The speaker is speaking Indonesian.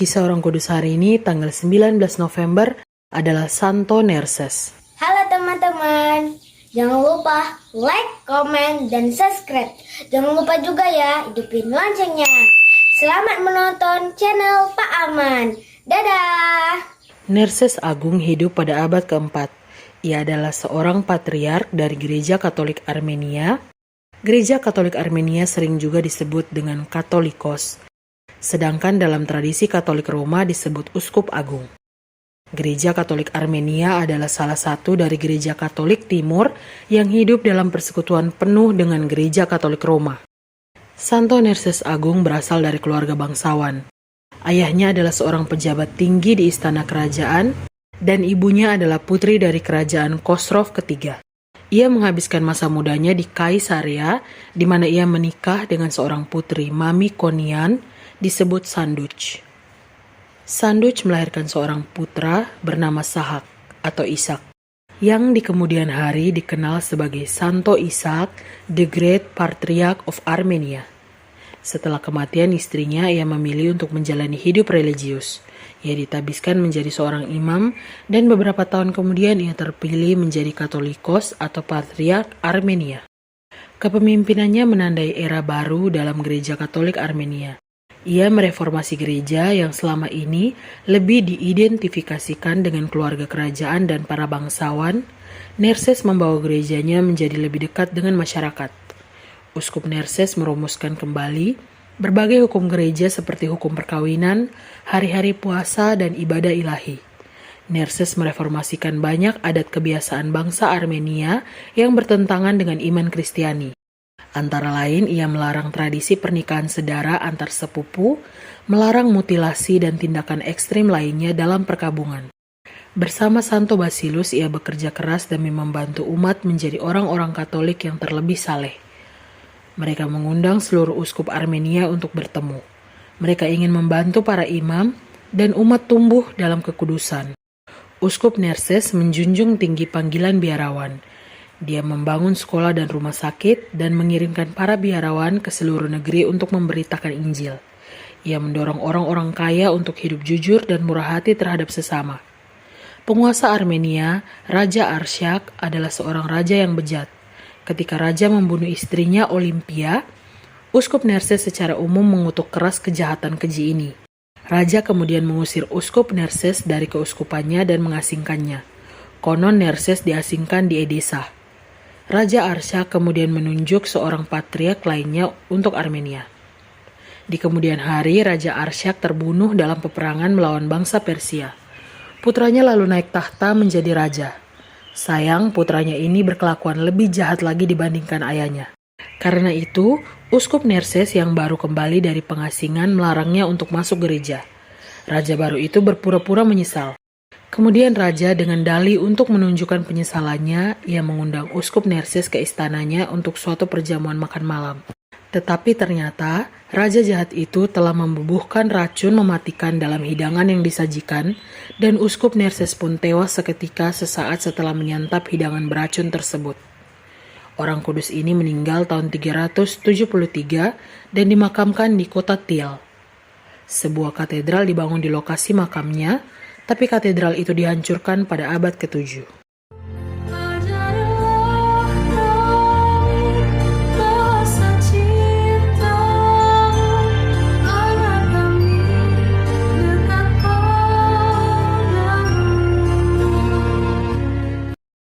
Kisah Orang Kudus hari ini tanggal 19 November adalah Santo Nerses. Halo teman-teman, jangan lupa like, komen, dan subscribe. Jangan lupa juga ya, hidupin loncengnya. Selamat menonton channel Pak Aman. Dadah! Nerses Agung hidup pada abad keempat. Ia adalah seorang patriark dari Gereja Katolik Armenia. Gereja Katolik Armenia sering juga disebut dengan Katolikos. Sedangkan dalam tradisi Katolik Roma disebut Uskup Agung. Gereja Katolik Armenia adalah salah satu dari gereja Katolik Timur yang hidup dalam persekutuan penuh dengan Gereja Katolik Roma. Santo Nerses Agung berasal dari keluarga bangsawan. Ayahnya adalah seorang pejabat tinggi di istana kerajaan dan ibunya adalah putri dari kerajaan Khosrov ketiga. Ia menghabiskan masa mudanya di Kaisaria, di mana ia menikah dengan seorang putri Mamikonian, disebut Sanduch. Sanduch melahirkan seorang putra bernama Sahak atau Ishak, yang di kemudian hari dikenal sebagai Santo Ishak, the Great Patriarch of Armenia. Setelah kematian istrinya, ia memilih untuk menjalani hidup religius. Ia ditabiskan menjadi seorang imam, dan beberapa tahun kemudian ia terpilih menjadi Katolikos atau Patriark Armenia. Kepemimpinannya menandai era baru dalam Gereja Katolik Armenia. Ia mereformasi gereja yang selama ini lebih diidentifikasikan dengan keluarga kerajaan dan para bangsawan. Nerses membawa gerejanya menjadi lebih dekat dengan masyarakat. Uskup Nerses merumuskan kembali berbagai hukum gereja seperti hukum perkawinan, hari-hari puasa, dan ibadah ilahi. Nerses mereformasikan banyak adat kebiasaan bangsa Armenia yang bertentangan dengan iman Kristiani. Antara lain, ia melarang tradisi pernikahan sedara antar sepupu, melarang mutilasi dan tindakan ekstrim lainnya dalam perkabungan. Bersama Santo Basilus, ia bekerja keras demi membantu umat menjadi orang-orang Katolik yang terlebih saleh. Mereka mengundang seluruh uskup Armenia untuk bertemu. Mereka ingin membantu para imam dan umat tumbuh dalam kekudusan. Uskup Nerses menjunjung tinggi panggilan biarawan. Dia membangun sekolah dan rumah sakit dan mengirimkan para biarawan ke seluruh negeri untuk memberitakan Injil. Ia mendorong orang-orang kaya untuk hidup jujur dan murah hati terhadap sesama. Penguasa Armenia, Raja Arshak, adalah seorang raja yang bejat. Ketika raja membunuh istrinya Olimpia, Uskup Nerses secara umum mengutuk keras kejahatan keji ini. Raja kemudian mengusir Uskup Nerses dari keuskupannya dan mengasingkannya. Konon Nerses diasingkan di Edessa. Raja Arshak kemudian menunjuk seorang patriark lainnya untuk Armenia. Di kemudian hari, Raja Arshak terbunuh dalam peperangan melawan bangsa Persia. Putranya lalu naik tahta menjadi raja. Sayang, putranya ini berkelakuan lebih jahat lagi dibandingkan ayahnya. Karena itu, Uskup Nerses yang baru kembali dari pengasingan melarangnya untuk masuk gereja. Raja baru itu berpura-pura menyesal. Kemudian raja dengan dalih untuk menunjukkan penyesalannya, ia mengundang Uskup Nerses ke istananya untuk suatu perjamuan makan malam. Tetapi ternyata, raja jahat itu telah membubuhkan racun mematikan dalam hidangan yang disajikan, dan Uskup Nerses pun tewas seketika sesaat setelah menyantap hidangan beracun tersebut. Orang kudus ini meninggal tahun 373 dan dimakamkan di kota Til. Sebuah katedral dibangun di lokasi makamnya, tapi katedral itu dihancurkan pada abad ke-7.